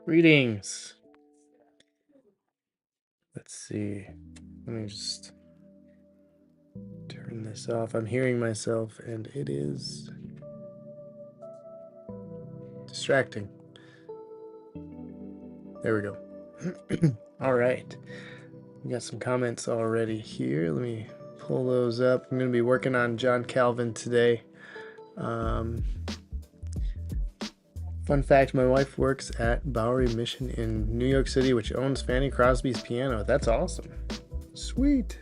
Greetings. Let's see. Let me just turn this off. I'm hearing myself and it is distracting. There we go. All right. We got some comments already here. Let me pull those up. I'm going to be working on John Calvin today. Fun fact, my wife works at Bowery Mission in New York City, which owns Fanny Crosby's piano. That's awesome. Sweet.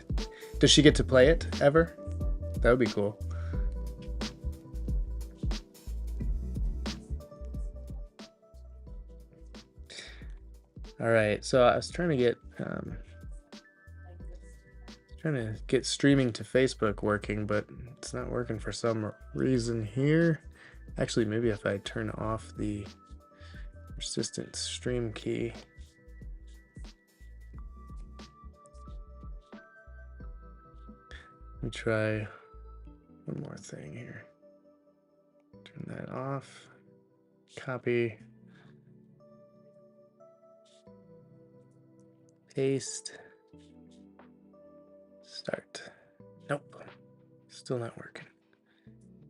Does she get to play it ever? That would be cool. All right, so I was trying to get streaming to Facebook working, but it's not working for some reason here. Actually, maybe if I turn off the persistent stream key. Let me try one more thing here. Turn that off. Copy. Paste. Start. Nope. Still not working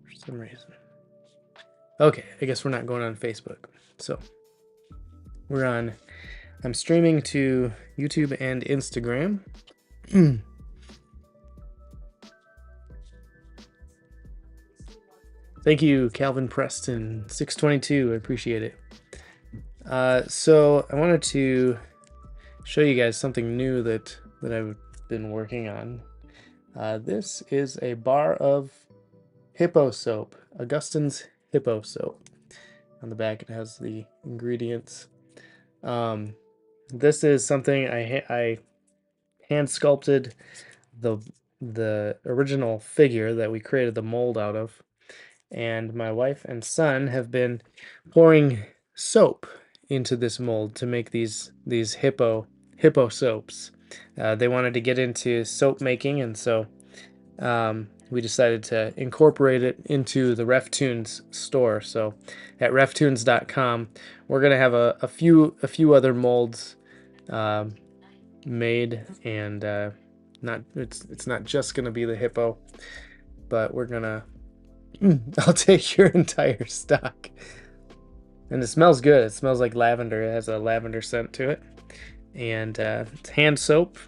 for some reason. Okay, I guess we're not going on Facebook. So I'm streaming to YouTube and Instagram. Thank you, Calvin Preston 622. I appreciate it. So I wanted to show you guys something new that I've been working on. This is a bar of hippo soap, Augustine's hippo soap. On the back it has the ingredients. This is something I hand sculpted the original figure that we created the mold out of, and my wife and son have been pouring soap into this mold to make these hippo soaps. They wanted to get into soap making, and so we decided to incorporate it into the RefToons store. So at reftoons.com, we're gonna have a few other molds made, and it's not just gonna be the hippo, but we're gonna I'll take your entire stock. And it smells good. It smells like lavender. It has a lavender scent to it, and it's hand soap.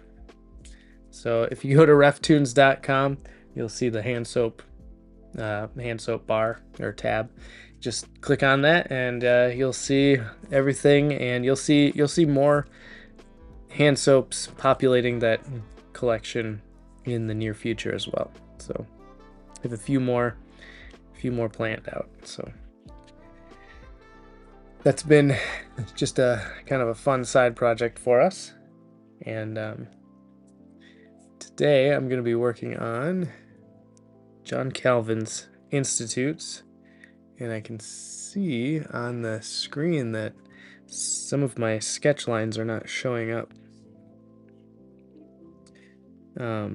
So if you go to reftoons.com, you'll see the hand soap bar or tab. Just click on that, and you'll see everything, and you'll see more hand soaps populating that collection in the near future as well. So I have a few more planned out. So that's been just a kind of a fun side project for us, and today I'm going to be working on John Calvin's Institutes, and I can see on the screen that some of my sketch lines are not showing up. Let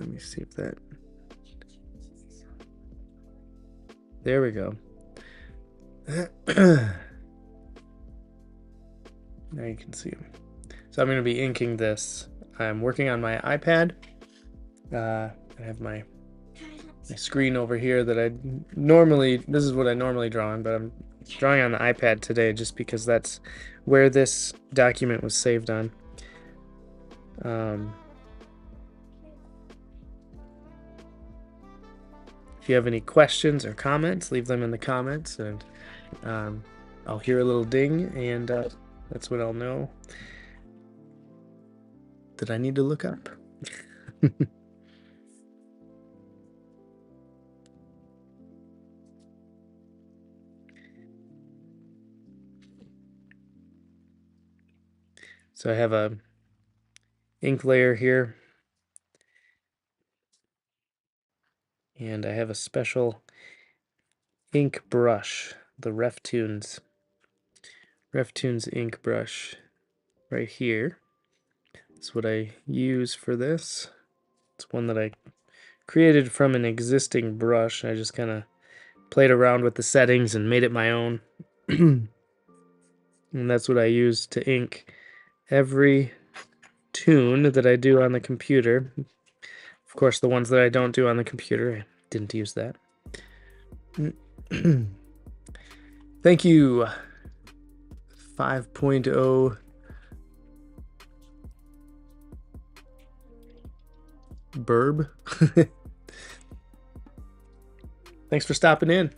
me see if that... There we go. Now you can see them. So I'm going to be inking this. I'm working on my iPad. I have my screen over here that this is what I normally draw on, but I'm drawing on the iPad today just because that's where this document was saved on. If you have any questions or comments, leave them in the comments, and I'll hear a little ding, and that's when I'll know that I need to look up. So I have a ink layer here, and I have a special ink brush, the RefToons ink brush right here. That's what I use for this. It's one that I created from an existing brush. I just kind of played around with the settings and made it my own. And that's what I use to ink every toon that I do on the computer. Of course, the ones that I don't do on the computer, I didn't use that. Thank you, 5.0 Burb. Thanks for stopping in.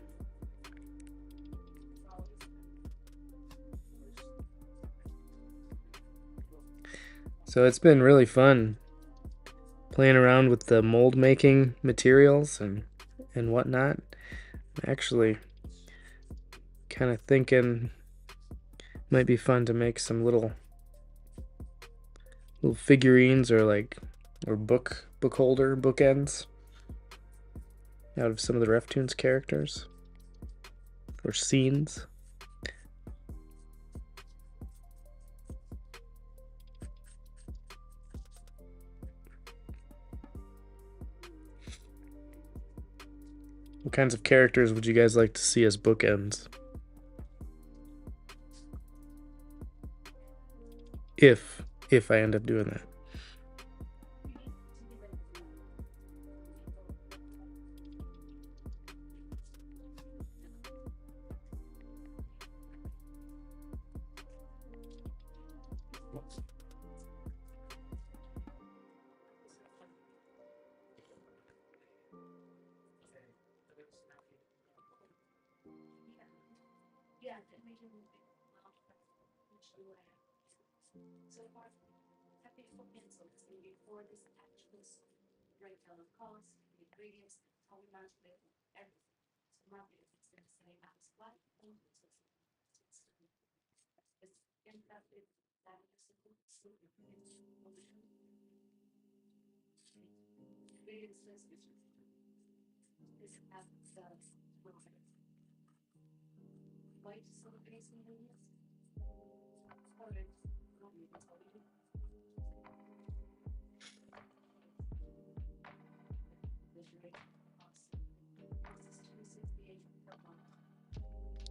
So it's been really fun playing around with the mold making materials and whatnot. I'm actually kind of thinking might be fun to make some little figurines or book holder bookends out of some of the RefToons characters or scenes. What kinds of characters would you guys like to see as bookends? If I end up doing that.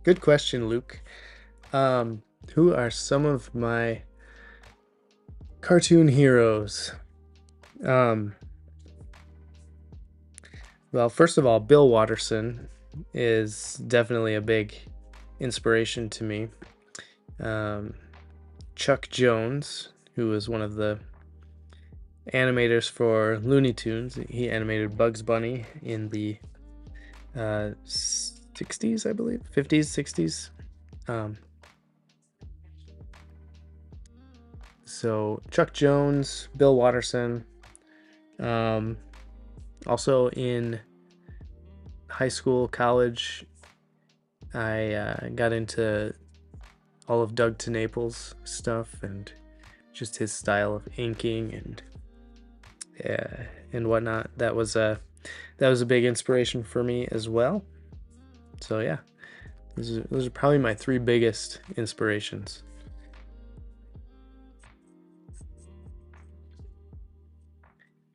Good question, Luke. Who are some of my cartoon heroes? Well, first of all, Bill Watterson is definitely a big inspiration to me. Chuck Jones, who was one of the animators for Looney Tunes, he animated Bugs Bunny in the 60s, I believe, 50s, 60s. So Chuck Jones, Bill Watterson. Also in high school, college, I got into all of Doug TenNapel's stuff and just his style of inking and whatnot. That was a big inspiration for me as well. So yeah, those are probably my three biggest inspirations.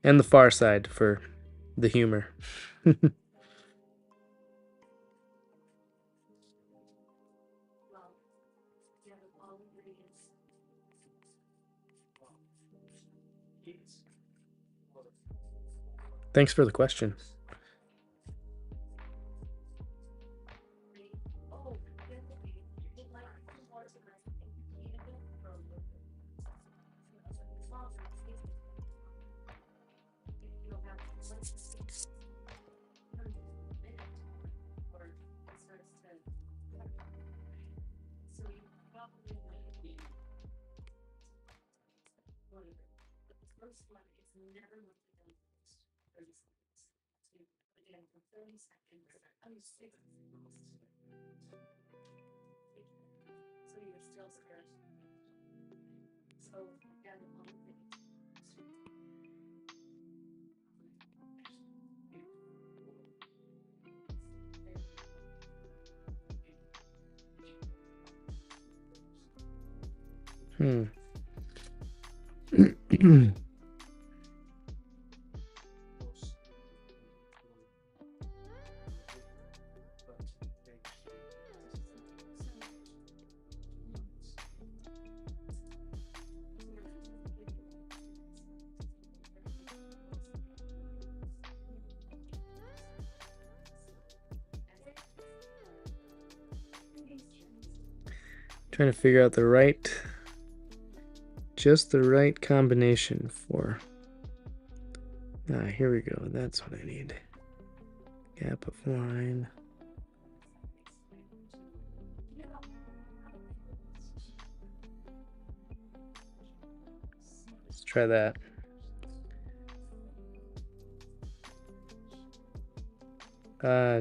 And the Far Side for the humor. Thanks for the question. Trying to figure out the right, just the right combination for. Here we go. That's what I need. Gap of line. Let's try that.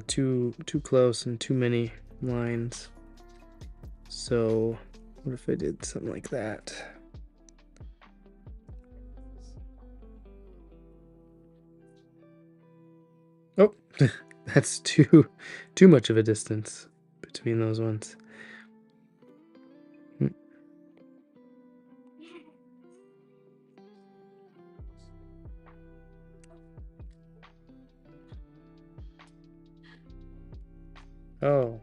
Too close and too many lines. So what if I did something like that? Oh, that's too much of a distance between those ones. Oh.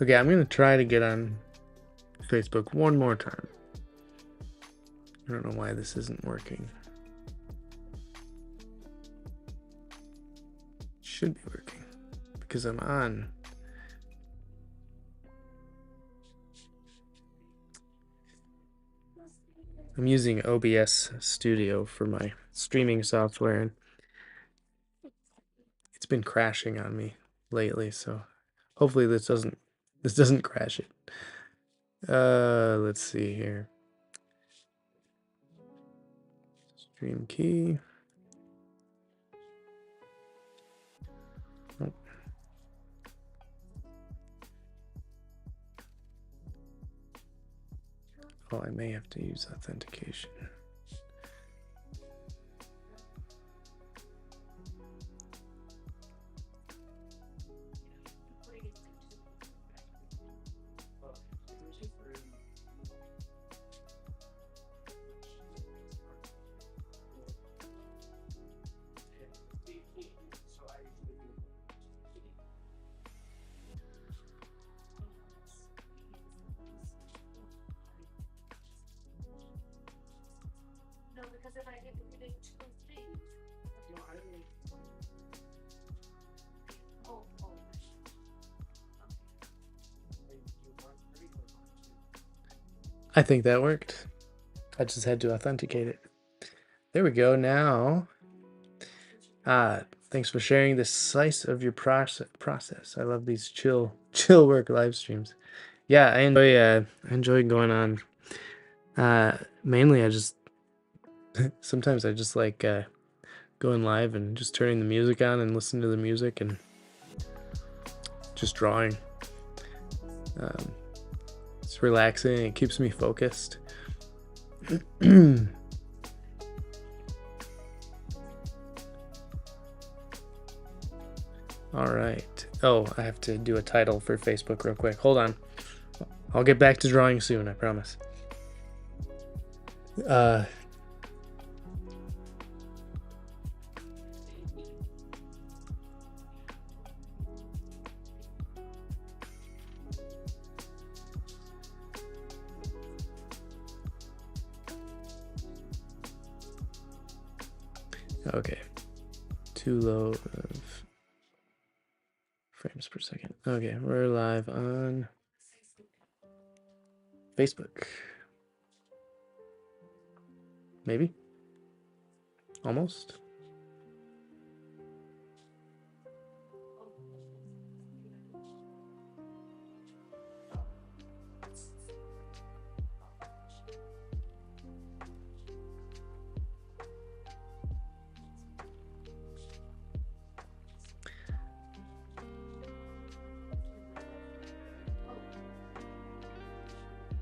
Okay, I'm gonna try to get on Facebook one more time. I don't know why this isn't working. It should be working because I'm on. I'm using OBS Studio for my streaming software, and it's been crashing on me lately, so hopefully this doesn't crash it. Let's see here. Stream key. Oh. Oh, I may have to use authentication. I think that worked. I just had to authenticate it. There we go. Now, thanks for sharing this slice of your process. I love these chill work live streams. Yeah, I enjoy going on. Mainly, sometimes I just like going live and just turning the music on and listening to the music and just drawing. It's relaxing. It keeps me focused. All right. Oh, I have to do a title for Facebook real quick. Hold on. I'll get back to drawing soon, I promise. Okay. Too low of frames per second. Okay, we're live on Facebook. Maybe? Almost?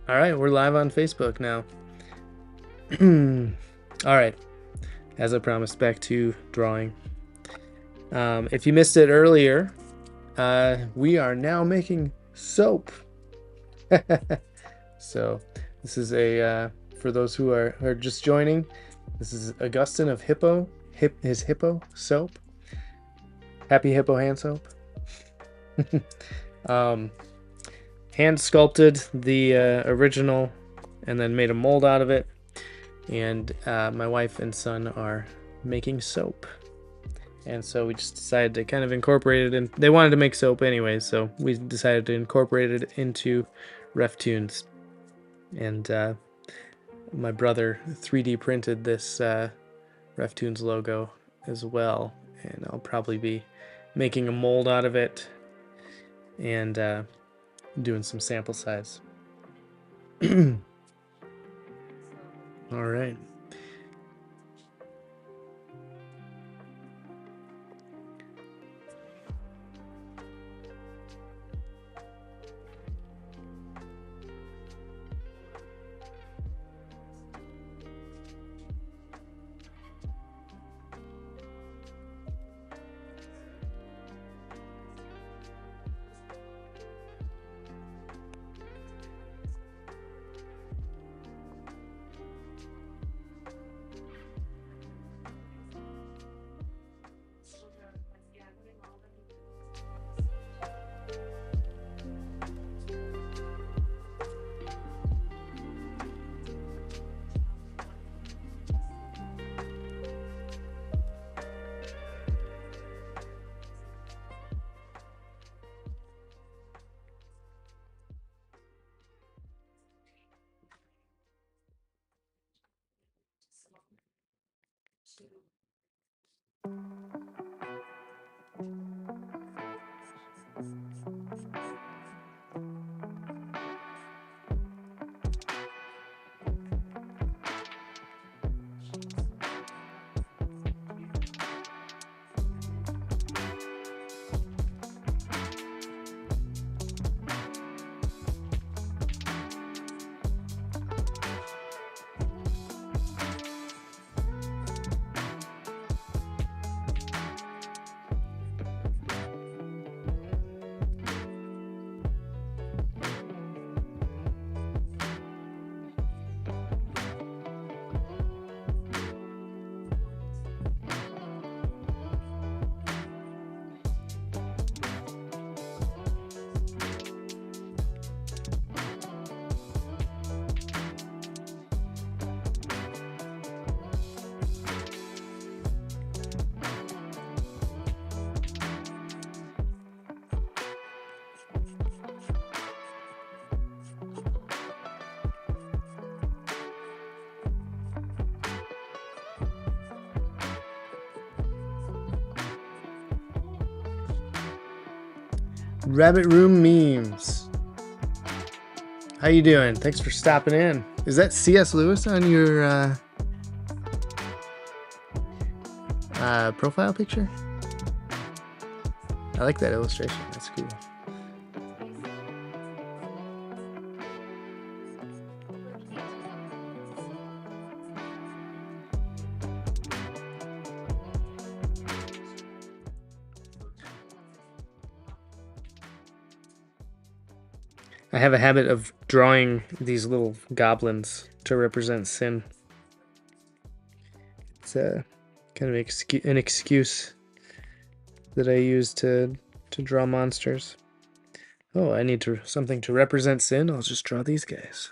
All right, we're live on Facebook now. All right, as I promised, back to drawing. If you missed it earlier, we are now making soap. So this is for those who are just joining, this is Augustine of his Hippo soap. Happy Hippo hand soap. Hand sculpted the original and then made a mold out of it. And my wife and son are making soap. And so we just decided to kind of incorporate it in. They wanted to make soap anyway, so we decided to incorporate it into RefToons. And my brother 3D printed this RefToons logo as well. And I'll probably be making a mold out of it and doing some sample size. All right. Rabbit Room Memes. How you doing? Thanks for stopping in. Is that C.S. Lewis on your profile picture? I like that illustration. That's cool. I have a habit of drawing these little goblins to represent sin. It's kind of an excuse that I use to draw monsters. Oh, I need something to represent sin. I'll just draw these guys.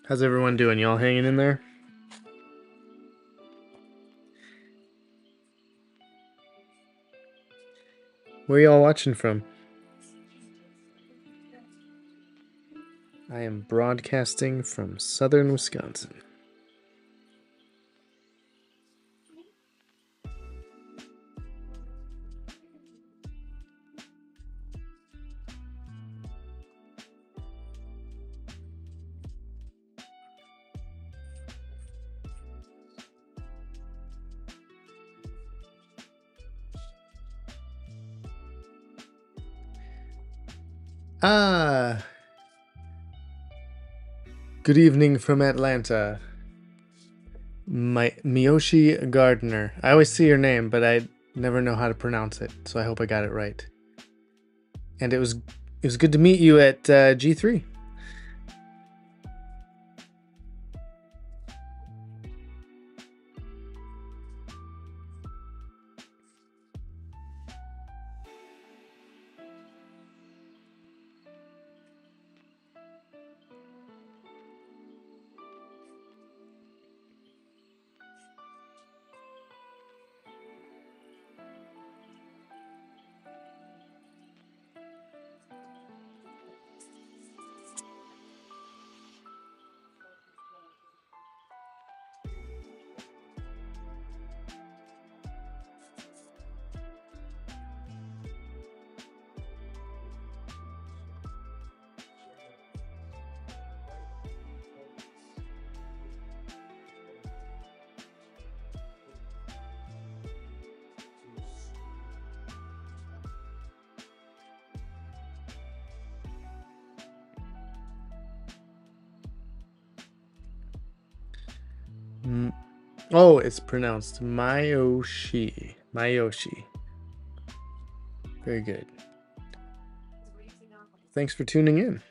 How's everyone doing? Y'all hanging in there? Where y'all watching from? I am broadcasting from southern Wisconsin. Ah, good evening from Atlanta. Miyoshi Gardner. I always see your name, but I never know how to pronounce it, so I hope I got it right. And it was good to meet you at G3. Oh, it's pronounced Miyoshi. Miyoshi. Very good. Thanks for tuning in.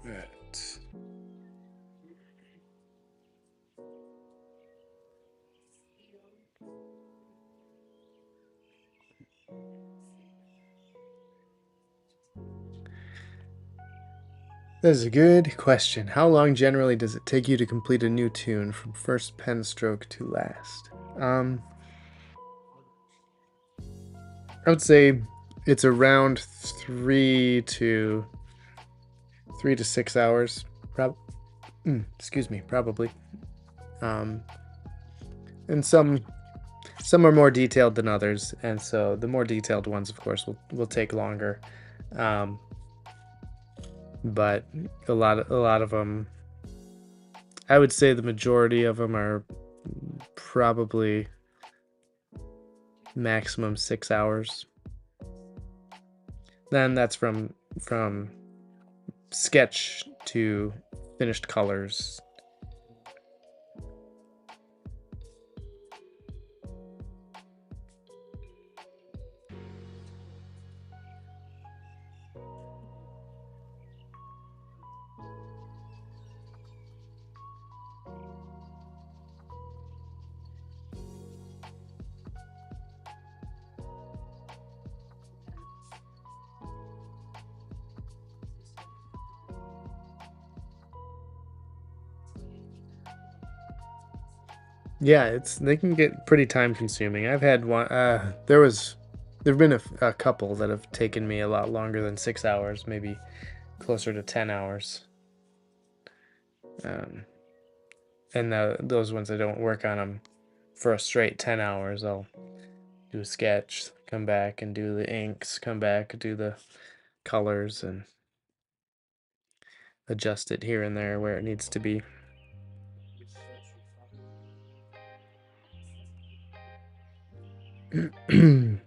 Right. That is a good question. How long generally does it take you to complete a new tune from first pen stroke to last? I would say It's around 3 to 6 hours. Excuse me, probably. Um, and some are more detailed than others, and so the more detailed ones, of course, will take longer. Um, but a lot of them, I would say the majority of them are probably maximum 6 hours. Then that's from sketch to finished colors. Yeah, they can get pretty time consuming. I've had one. There've been a couple that have taken me a lot longer than 6 hours, maybe closer to 10 hours. And those ones I don't work on them for a straight 10 hours. I'll do a sketch, come back and do the inks, come back, do the colors, and adjust it here and there where it needs to be.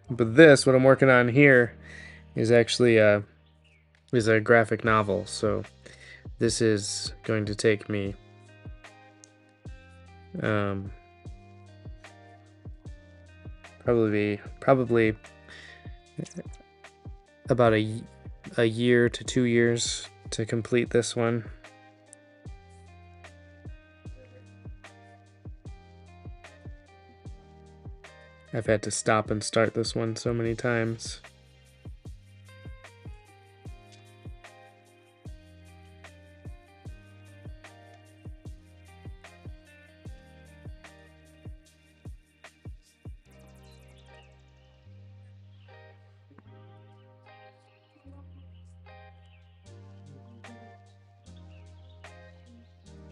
But this, what I'm working on here, is actually a graphic novel. So this is going to take me probably about a year to 2 years to complete this one. I've had to stop and start this one so many times.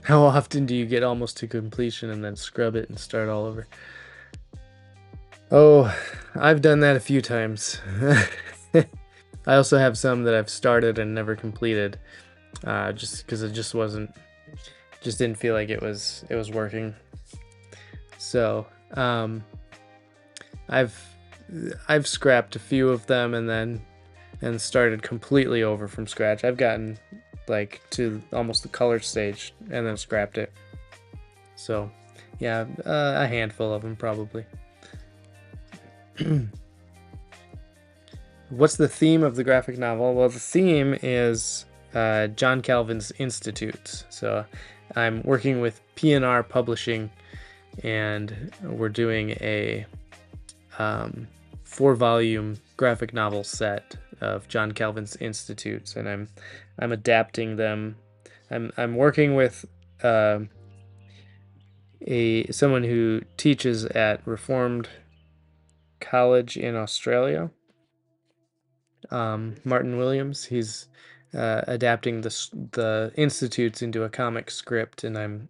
How often do you get almost to completion and then scrub it and start all over? Oh, I've done that a few times. I also have some that I've started and never completed, just because it just didn't feel like it was working. So I've scrapped a few of them and started completely over from scratch. I've gotten like to almost the color stage and then scrapped it. So yeah, a handful of them probably. What's the theme of the graphic novel? Well, the theme is John Calvin's Institutes. So I'm working with P&R Publishing, and we're doing a 4-volume graphic novel set of John Calvin's Institutes, and I'm adapting them. I'm working with someone who teaches at Reformed College in Australia, Martin Williams. He's adapting the Institutes into a comic script, and I'm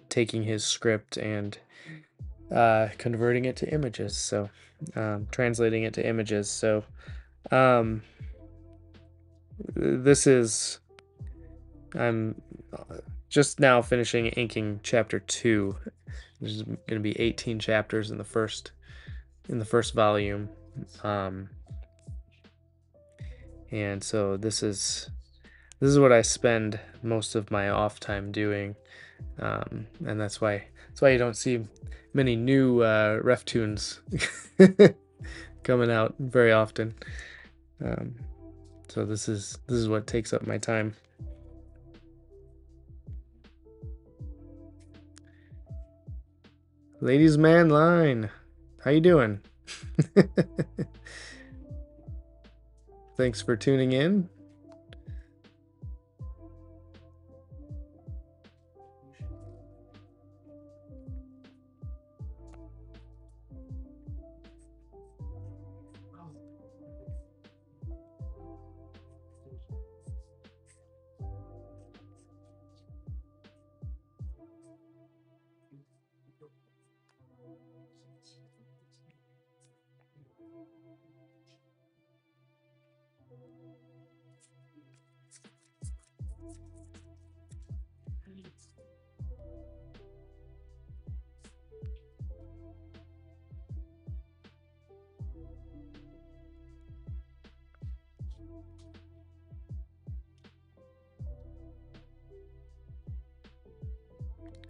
taking his script and converting it to images, so translating it to images. So I'm just now finishing inking chapter 2. There's going to be 18 chapters in the first volume, and so this is what I spend most of my off time doing, and that's why you don't see many new RefToons coming out very often. So this is what takes up my time. Ladies man line, how you doing? Thanks for tuning in.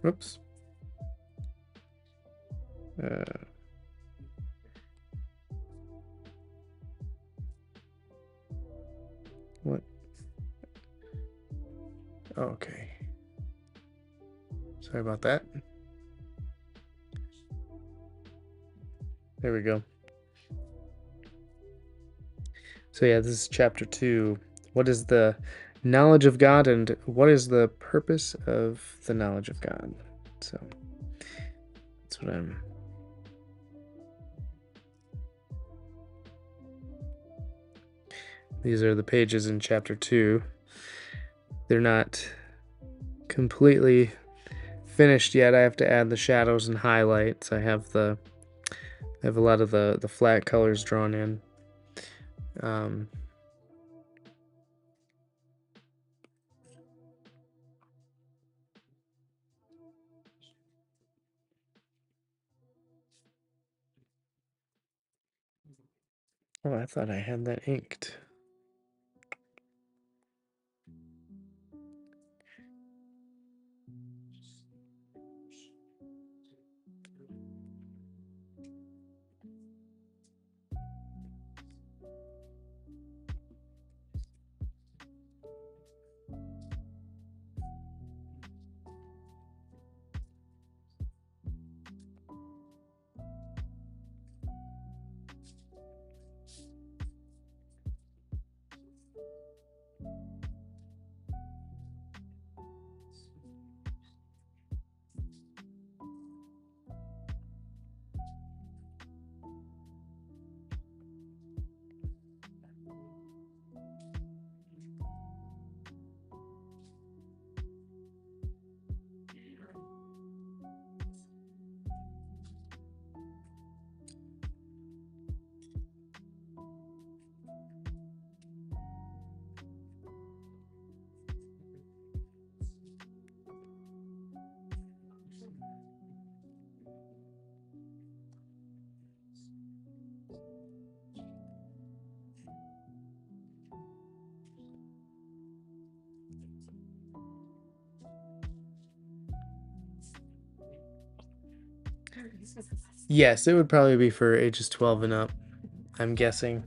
Whoops. What? Okay. Sorry about that. There we go. So yeah, this is chapter 2. What is the knowledge of God and what is the purpose of the knowledge of God? So that's what I'm... These are the pages in chapter 2. They're not completely finished yet. I have to add the shadows and highlights. I have a lot of the flat colors drawn in. Oh, I thought I had that inked. Yes, it would probably be for ages 12 and up, I'm guessing.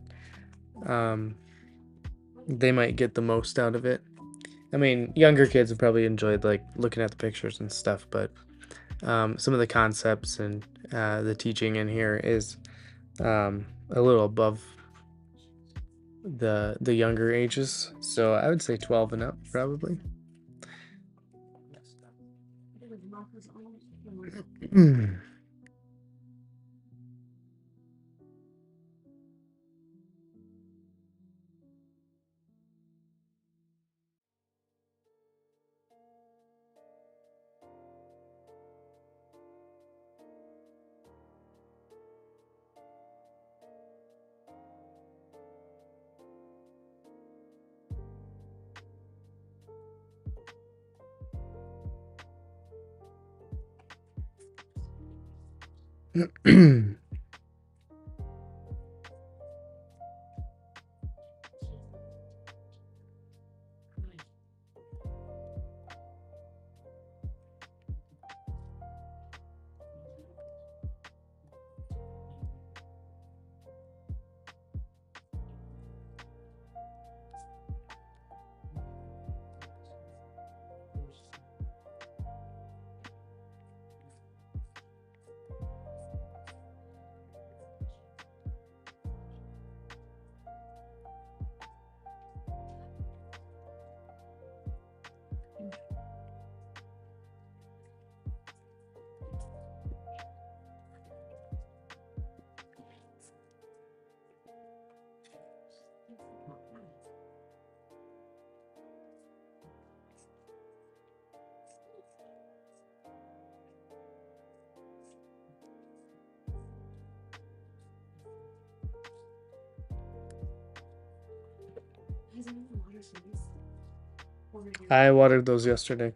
They might get the most out of it. I mean, younger kids have probably enjoyed like looking at the pictures and stuff, but some of the concepts and the teaching in here is a little above the younger ages. So I would say 12 and up, probably. I watered those yesterday.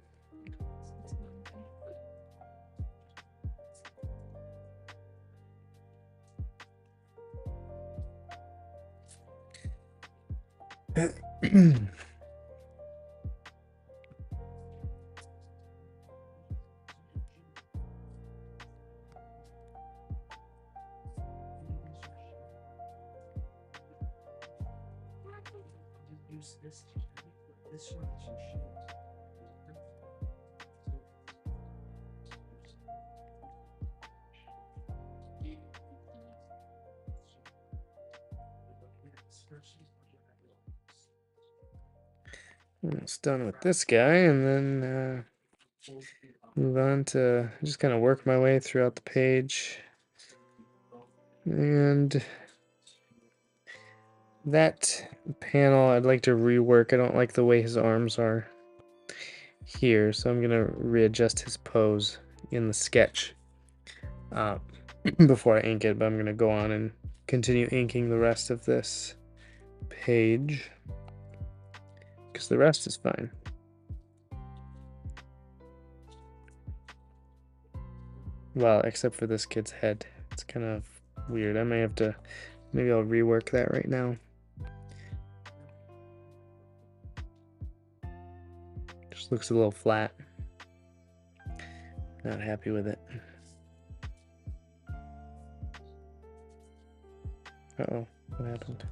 It's done with this guy, and then move on to just kind of work my way throughout the page. And that panel I'd like to rework. I don't like the way his arms are here, so I'm gonna readjust his pose in the sketch before I ink it, but I'm gonna go on and continue inking the rest of this page because the rest is fine. Well, except for this kid's head. It's kind of weird. I may have to, maybe I'll rework that right now. Just looks a little flat. Not happy with it. Uh-oh, what happened?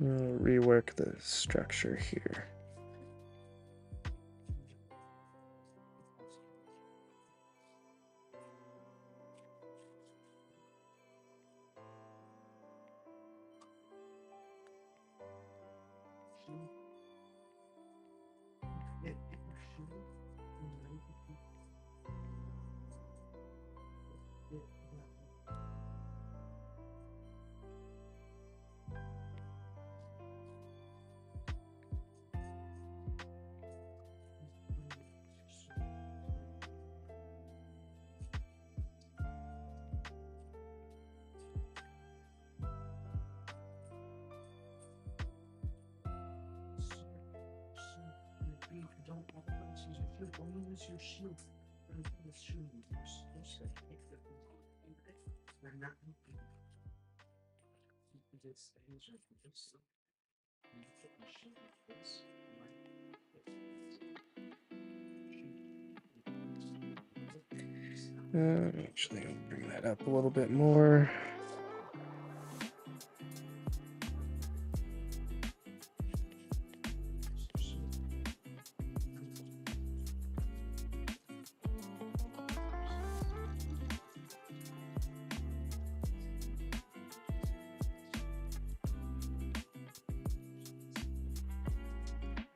I'll rework the structure here. Actually, I'll bring that up a little bit more.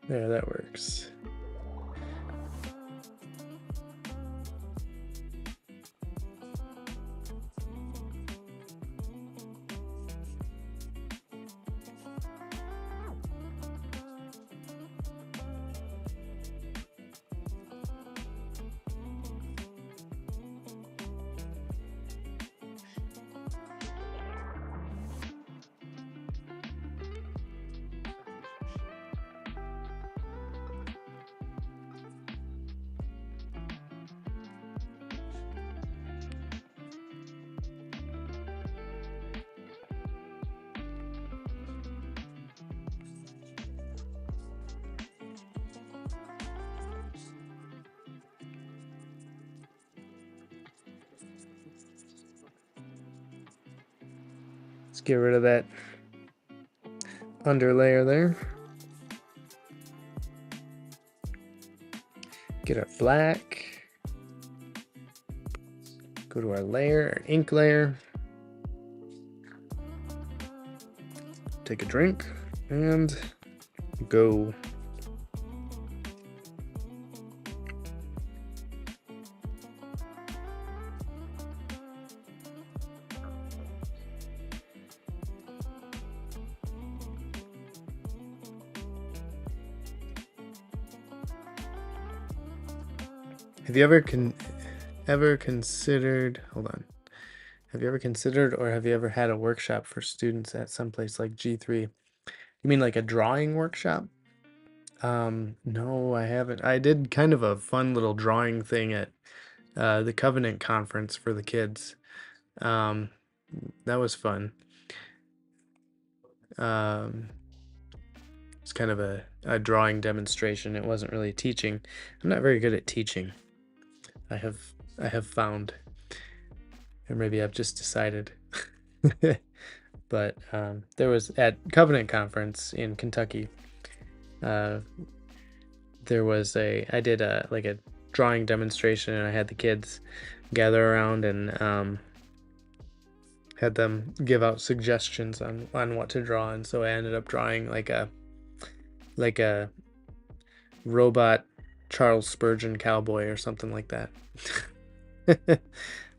There, that works. Let's get rid of that underlayer there. Get our black. Go to our layer, our ink layer. Take a drink and go. Have you ever considered, hold on. Have you ever considered or have you ever had a workshop for students at some place like G3? You mean like a drawing workshop? No, I haven't. I did kind of a fun little drawing thing at the Covenant conference for the kids. That was fun. It's kind of a drawing demonstration. It wasn't really teaching. I'm not very good at teaching. I have found, or maybe I've just decided. But there was at Covenant Conference in Kentucky. There was I did a drawing demonstration, and I had the kids gather around and had them give out suggestions on what to draw, and so I ended up drawing like a robot Charles Spurgeon cowboy or something like that. It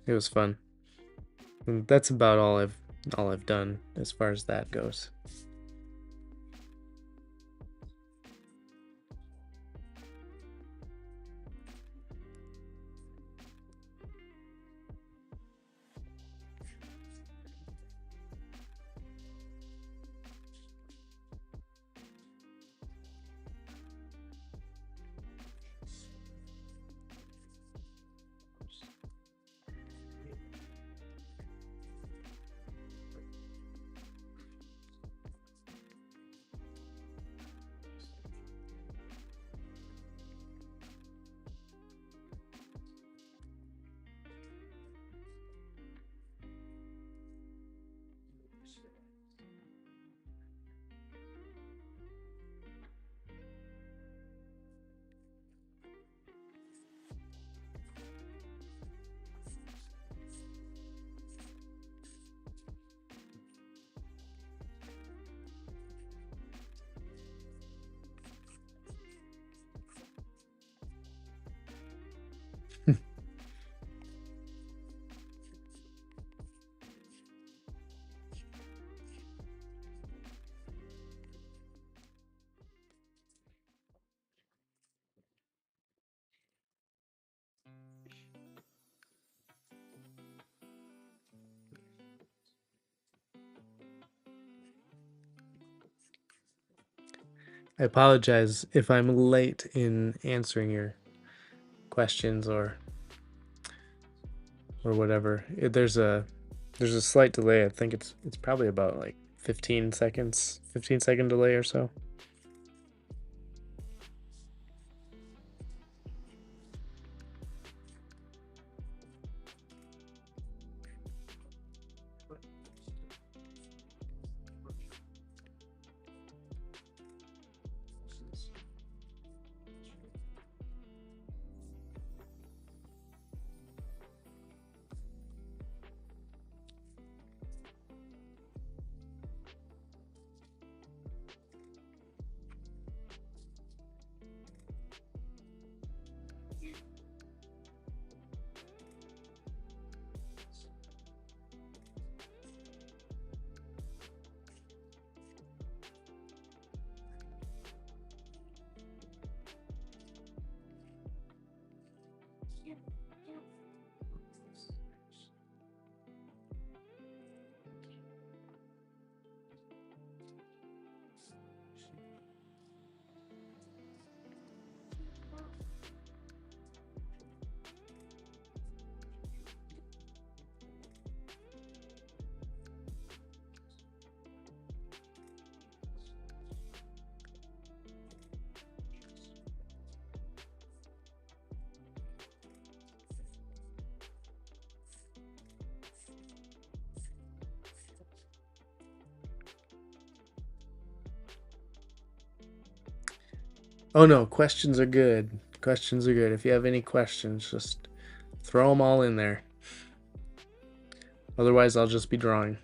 was fun. And that's about all I've done as far as that goes. I apologize if I'm late in answering your questions or whatever. There's a slight delay. I think it's probably about like 15 seconds, 15-second delay or so. Oh no, questions are good. Questions are good. If you have any questions, just throw them all in there. Otherwise, I'll just be drawing.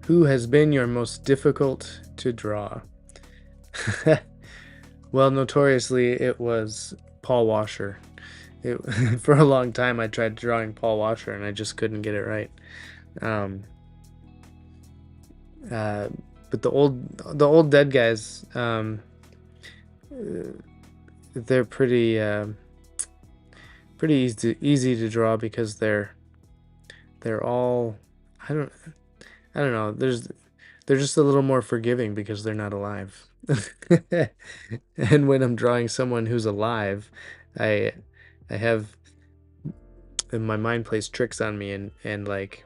Who has been your most difficult to draw? Well, notoriously, it was Paul Washer. For a long time, I tried drawing Paul Washer, and I just couldn't get it right. Um, but the old dead guys, they're pretty easy to draw because they're all I don't I don't know. They're just a little more forgiving because they're not alive. And when I'm drawing someone who's alive, I I have my mind plays tricks on me, and like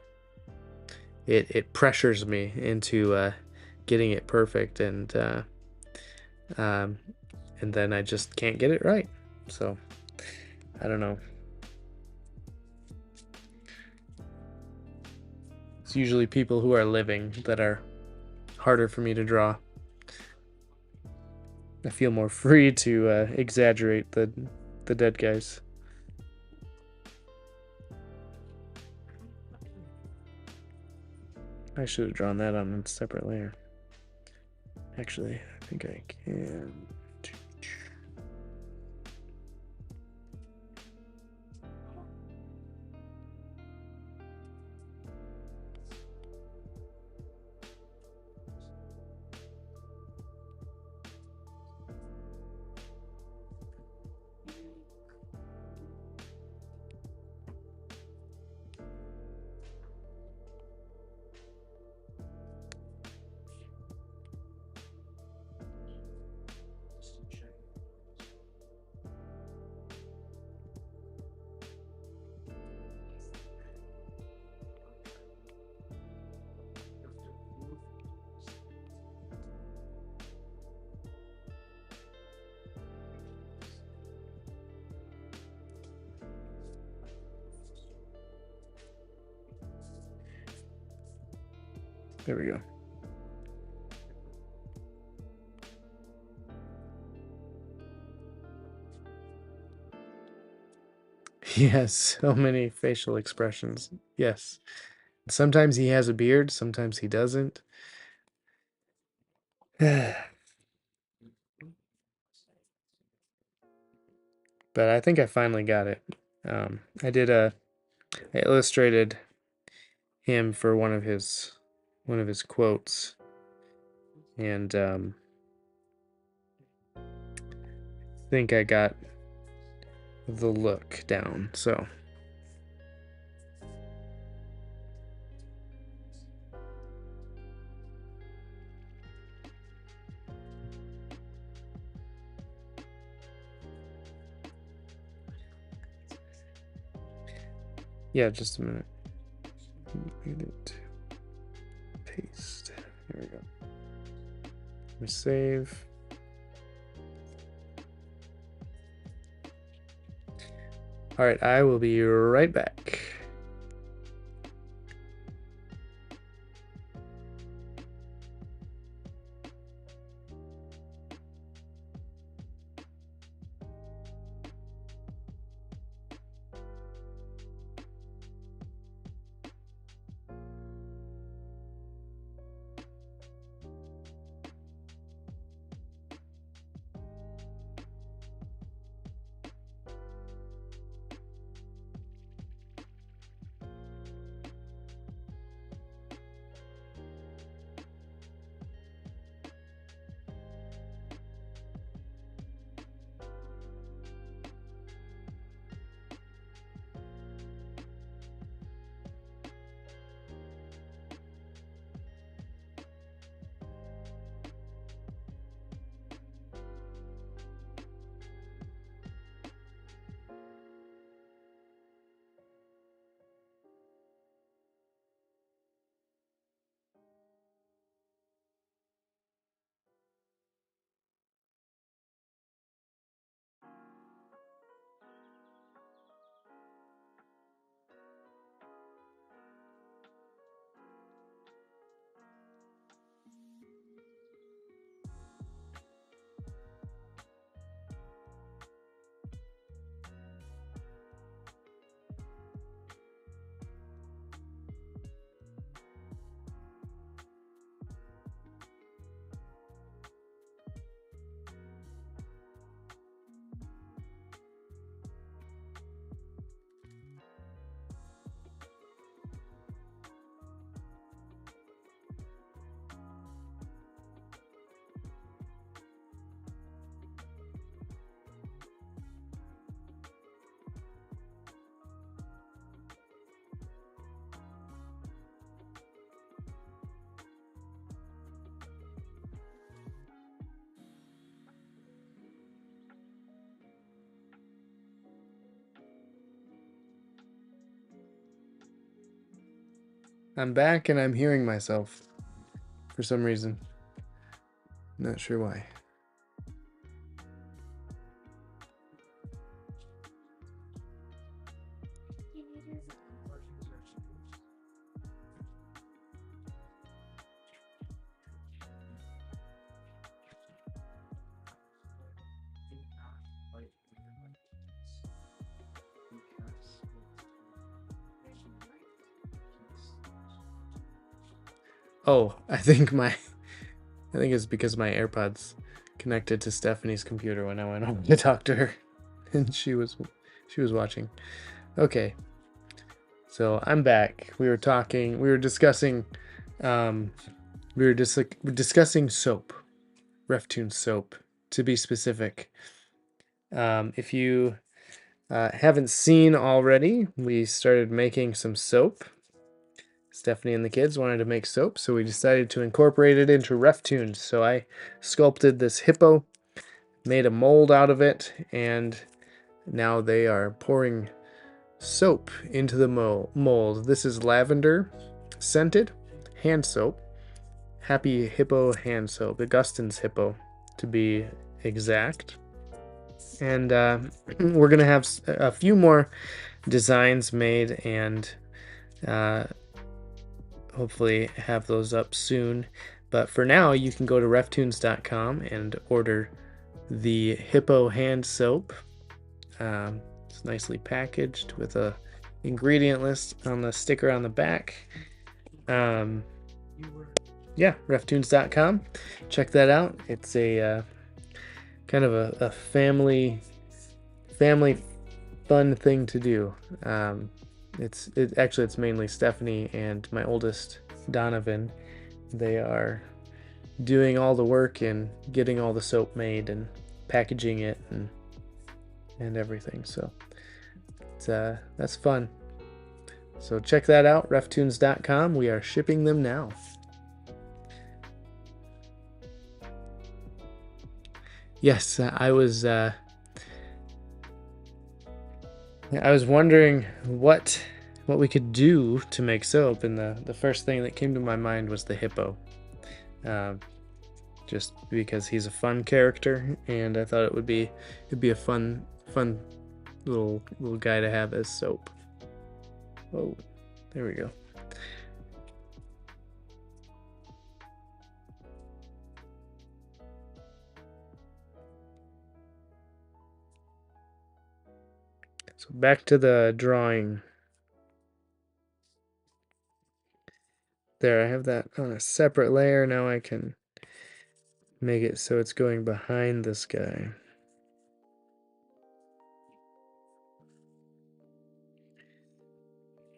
it pressures me into getting it perfect, um, and then I just can't get it right. So I don't know. It's usually people who are living that are harder for me to draw. I feel more free to exaggerate the dead guys. I should have drawn that on a separate layer. Actually, I think I can. There we go. He has so many facial expressions. Yes. Sometimes he has a beard, sometimes he doesn't. But I think I finally got it. I illustrated him for one of his quotes, and I think I got the look down. So yeah, just a minute. Edit, paste. Here we go. Let me save. All right, I will be right back. I'm back and I'm hearing myself for some reason. Not sure why. Oh, I think it's because my AirPods connected to Stephanie's computer when I went home to talk to her, and she was watching. Okay, so I'm back. We were discussing, discussing soap, RefToons soap, to be specific. If you haven't seen already, we started making some soap. Stephanie and the kids wanted to make soap, so we decided to incorporate it into RefToons. So I sculpted this hippo, made a mold out of it, and now they are pouring soap into the mold. This is lavender scented hand soap. Happy Hippo hand soap. Augustine's hippo, to be exact. And we're going to have a few more designs made and hopefully have those up soon. But for now, you can go to reftoons.com and order the hippo hand soap. It's nicely packaged with a ingredient list on the sticker on the back. Yeah, reftoons.com. Check that out. It's a kind of a family fun thing to do. It's mainly Stephanie and my oldest Donovan. They are doing all the work and getting all the soap made and packaging it and everything. So that's fun. So check that out, reftoons.com. We are shipping them now. Yes, I was wondering what we could do to make soap, and the first thing that came to my mind was the hippo. Just because he's a fun character, and I thought it'd be a fun little guy to have as soap. Oh, there we go. So back to the drawing. There, I have that on a separate layer. Now I can make it so it's going behind this guy.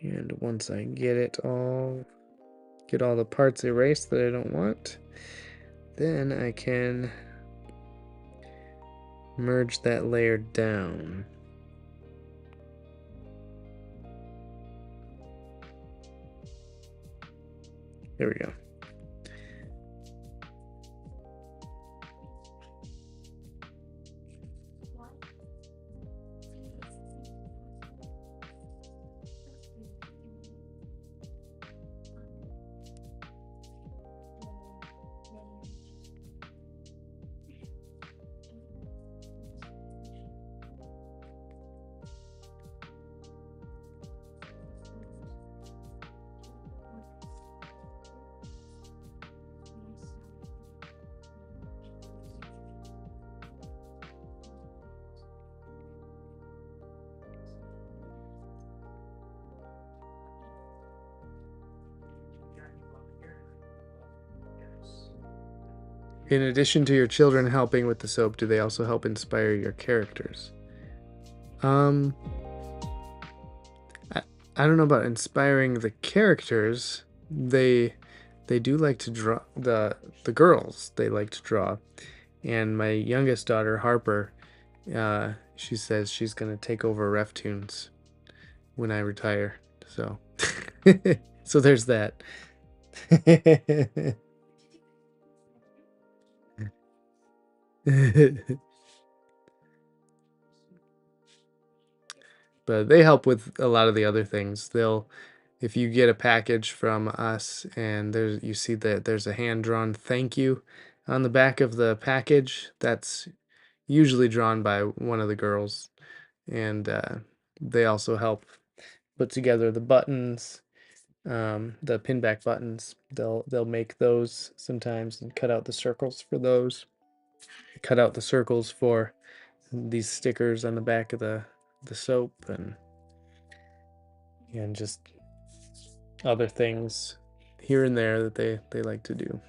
And once I get all the parts erased that I don't want, then I can merge that layer down. There we go. In addition to your children helping with the soap, do they also help inspire your characters? I don't know about inspiring the characters. They do like to draw. The girls, they like to draw. And my youngest daughter, Harper, she says she's gonna take over RefToons when I retire. So so there's that. But they help with a lot of the other things. They'll if you get a package from us and you see that there's a hand-drawn thank you on the back of the package, that's usually drawn by one of the girls, and they also help put together the buttons, the pinback buttons. They'll make those sometimes and cut out the circles for those. Cut out the circles for these stickers on the back of the soap, and just other things here and there that they like to do.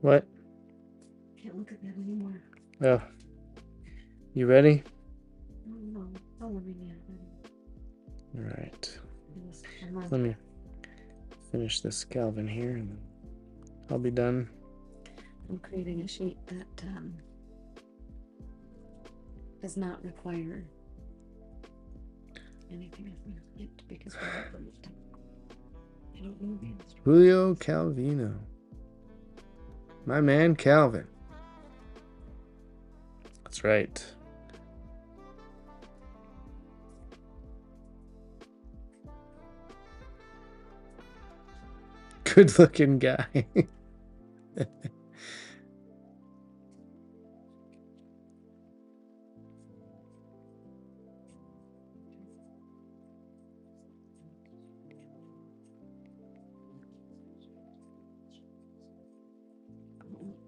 What? Can't look at that anymore. Oh, you ready? No, don't worry, man. All right. I'm Let me finish this Calvin here, and then I'll be done. creating a sheet that does not require anything yet because we haven't. I don't know the instructions. Julio Calvino. My man Calvin. That's right. Good looking guy.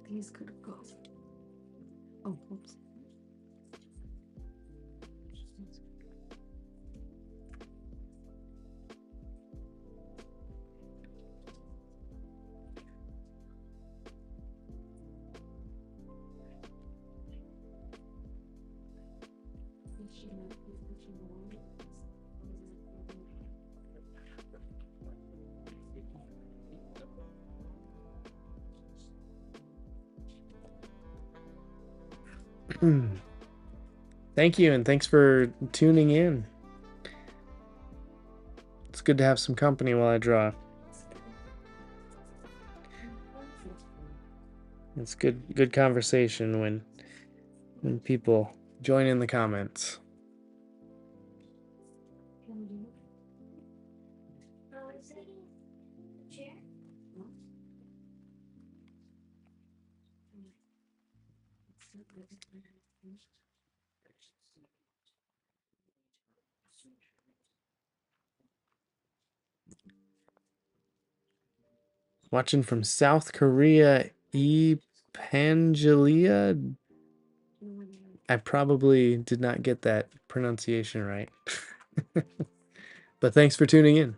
These could go. Oh, oops. Thank you, and thanks for tuning in. It's good to have some company while I draw. It's good conversation when people join in the comments. Watching from South Korea, Epangelia. I probably did not get that pronunciation right. But thanks for tuning in.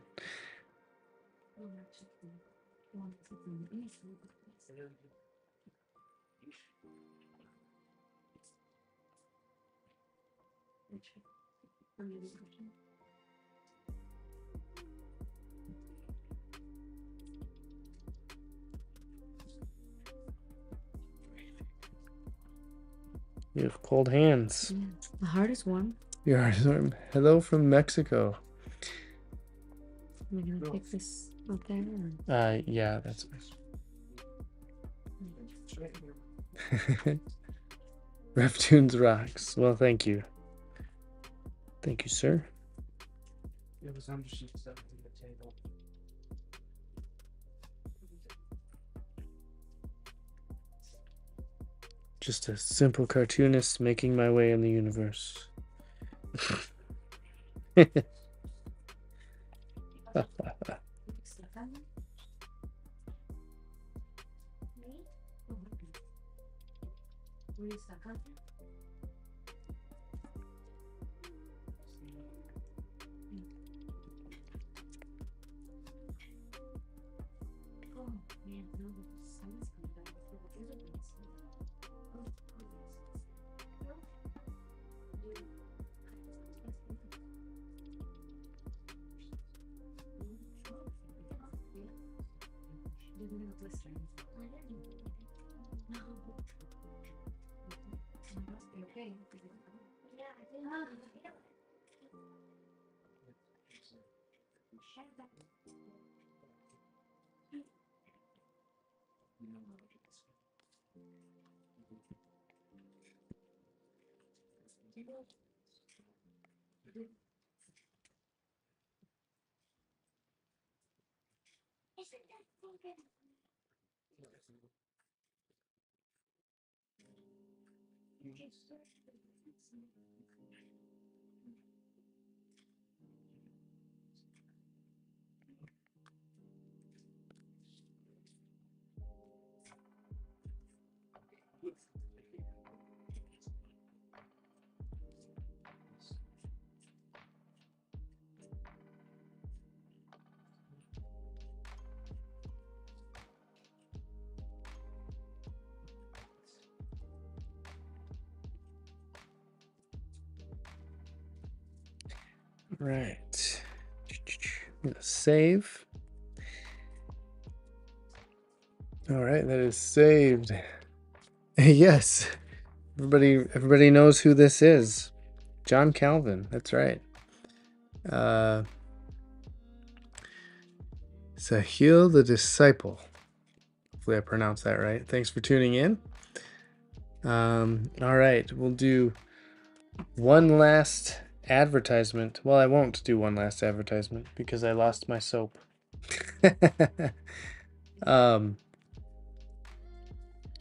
You have cold hands. Yeah. The hardest one. Your heart is warm. Hello from Mexico. Am I gonna take this up there? Or? Yeah, that's nice. RefToons rocks. Well, thank you. Thank you, sir. Just a simple cartoonist making my way in the universe. Right. Save. All right, that is saved. Yes, everybody knows who this is. John Calvin. That's right. Sahil the Disciple. Hopefully I pronounced that right. Thanks for tuning in. All right, we'll do one last advertisement. Well, I won't do one last advertisement because I lost my soap.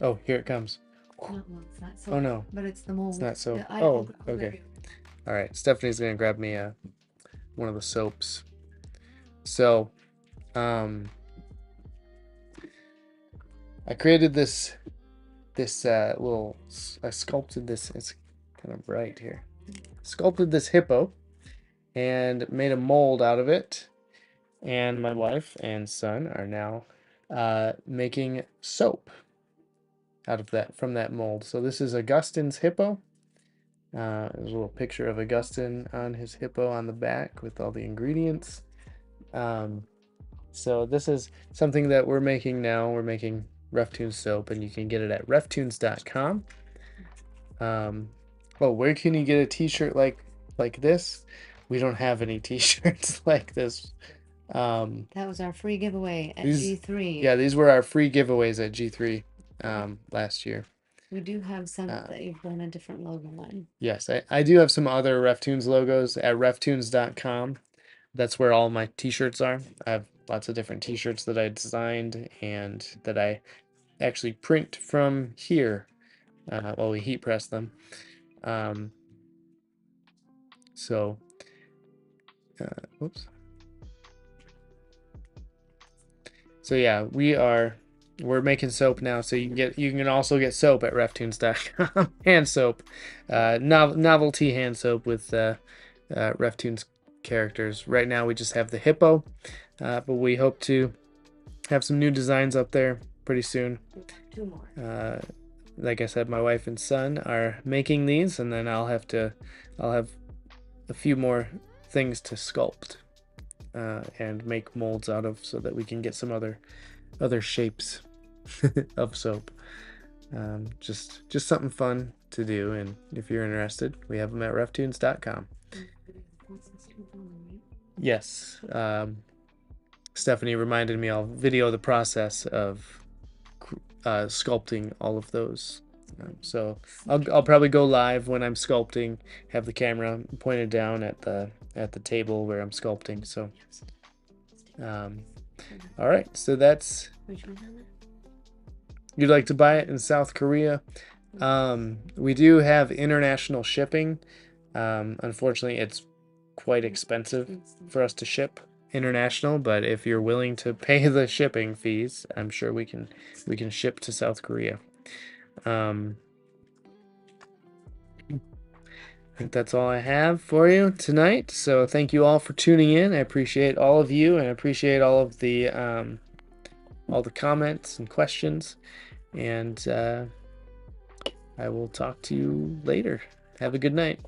Oh, here it comes. No, it's not soap. Oh no, But it's the mold. it's not soap. Yeah, Oh, I'll okay. All right, Stephanie's gonna grab me one of the soaps. So, I created this little. I sculpted this. It's kind of bright here. Sculpted this hippo, and made a mold out of it. And my wife and son are now making soap out of that, from that mold. So this is Augustine's hippo. There's a little picture of Augustine on his hippo on the back with all the ingredients. So this is something that we're making now. We're making RefToons soap, and you can get it at reftoons.com. Oh, where can you get a t-shirt like this? We don't have any t-shirts like this. That was our free giveaway at G3. Yeah, these were our free giveaways at G3 last year. We do have some that you've done a different logo line. Yes, I do have some other RefToons logos at reftoons.com. That's where all my t-shirts are. I have lots of different t-shirts that I designed and that I actually print from here. Well, we heat press them. Whoops. So yeah, we're making soap now, so you can also get soap at reftoons.com. Hand soap, novelty hand soap with RefToons characters. Right now we just have the hippo, but we hope to have some new designs up there pretty soon. 2 more. Like I said, my wife and son are making these, and then I'll have a few more things to sculpt and make molds out of, so that we can get some other shapes of soap. Just something fun to do, and if you're interested, we have them at reftoons.com. Yes. Stephanie reminded me I'll video the process of sculpting all of those. So I'll probably go live when I'm sculpting, have the camera pointed down at the table where I'm sculpting. So all right, so that's, you'd like to buy it in South Korea. We do have international shipping. Unfortunately, it's quite expensive for us to ship international, but if you're willing to pay the shipping fees, I'm sure we can ship to South Korea. I think that's all I have for you tonight. So thank you all for tuning in. I appreciate all of you, and I appreciate all of the comments and questions. And I will talk to you later. Have a good night.